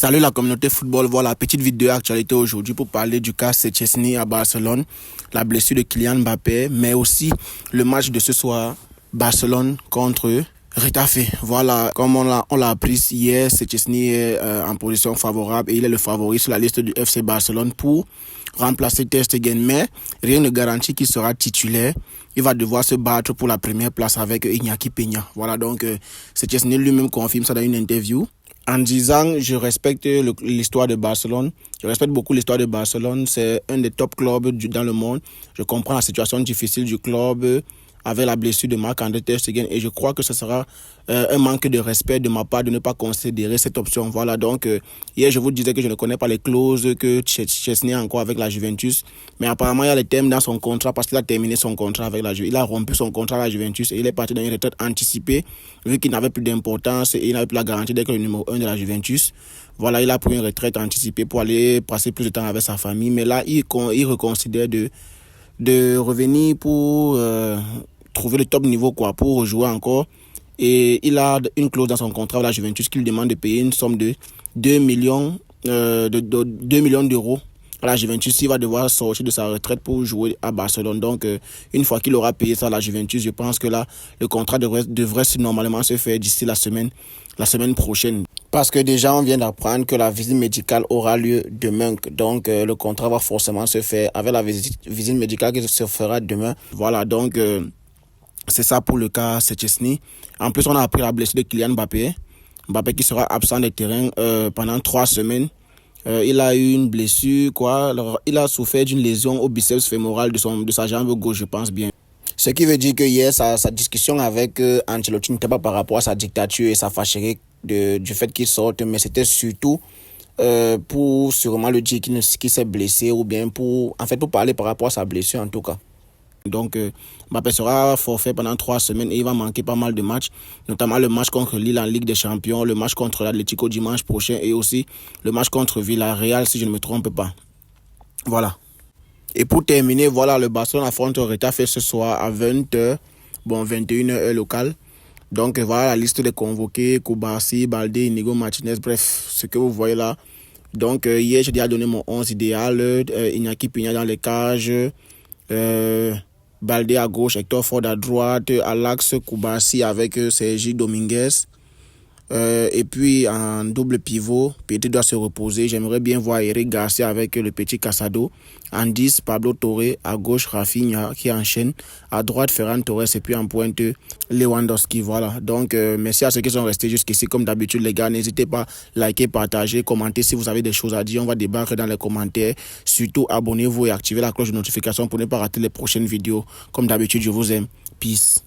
Salut la communauté football, voilà, petite vidéo actualité aujourd'hui pour parler du cas Szczęsny à Barcelone, la blessure de Kylian Mbappé, mais aussi le match de ce soir, Barcelone contre Getafe. Voilà, comme on l'a appris hier, Szczęsny est en position favorable et il est le favori sur la liste du FC Barcelone pour remplacer Ter Stegen, mais rien ne garantit qu'il sera titulaire. Il va devoir se battre pour la première place avec Iñaki Peña. Voilà, donc Szczęsny lui-même confirme ça dans une interview en disant je respecte l'histoire de Barcelone, je respecte beaucoup l'histoire de Barcelone, c'est un des top clubs dans le monde, je comprends la situation difficile du club avec la blessure de Marc-André Ter Stegen et je crois que ce sera un manque de respect de ma part de ne pas considérer cette option. Voilà, donc hier je vous disais que je ne connais pas les clauses que Szczęsny a encore avec la Juventus, mais apparemment il y a les termes dans son contrat parce qu'il a terminé son contrat avec la Juventus, il a rompu son contrat avec la Juventus et il est parti dans une retraite anticipée vu qu'il n'avait plus d'importance et il n'avait plus la garantie d'être le numéro 1 de la Juventus. Voilà, il a pris une retraite anticipée pour aller passer plus de temps avec sa famille, mais là il reconsidère de revenir pour trouver le top niveau quoi, pour rejouer encore. Et il a une clause dans son contrat avec la Juventus qui lui demande de payer une somme de 2 millions d'euros à la Juventus. Il va devoir sortir de sa retraite pour jouer à Barcelone. Donc, une fois qu'il aura payé ça à la Juventus, je pense que là, le contrat devrait normalement se faire d'ici la semaine prochaine. Parce que déjà, on vient d'apprendre que la visite médicale aura lieu demain. Donc, le contrat va forcément se faire avec la visite médicale qui se fera demain. Voilà, donc c'est ça pour le cas Szczęsny. En plus, on a appris la blessure de Kylian Mbappé. Mbappé qui sera absent des terrains pendant 3 semaines. Il a eu une blessure, quoi. Alors, il a souffert d'une lésion au biceps fémoral de sa jambe gauche, je pense bien. Ce qui veut dire que hier, sa discussion avec Ancelotti n'était pas par rapport à sa dictature et sa fâcherie du fait qu'il sorte, mais c'était surtout pour sûrement le dire qu'il s'est blessé ou bien pour parler par rapport à sa blessure en tout cas. Donc Mbappé sera forfait pendant 3 semaines et il va manquer pas mal de matchs, notamment le match contre Lille en Ligue des Champions, le match contre l'Atlético dimanche prochain et aussi le match contre Villarreal si je ne me trompe pas. Voilà. Et pour terminer, voilà, le Barcelone affronte Getafe ce soir à 20h, 21h heure locale. Donc voilà la liste des convoqués, Koubarsi, Baldé, Inigo Martinez, bref, ce que vous voyez là. Donc hier, j'ai déjà donné mon 11 idéal, Iñaki Peña dans les cages, Baldé à gauche, Hector Ford à droite, à l'axe Koubarsi avec Sergi Dominguez. Et puis en double pivot, Pedri doit se reposer. J'aimerais bien voir Eric Garcia avec le petit Casado. En 10, Pablo Torre. À gauche, Rafinha qui enchaîne. À droite, Ferran Torres. Et puis en pointe, Lewandowski. Voilà. Donc, merci à ceux qui sont restés jusqu'ici. Comme d'habitude, les gars, n'hésitez pas à liker, partager, commenter si vous avez des choses à dire. On va débattre dans les commentaires. Surtout, abonnez-vous et activez la cloche de notification pour ne pas rater les prochaines vidéos. Comme d'habitude, je vous aime. Peace.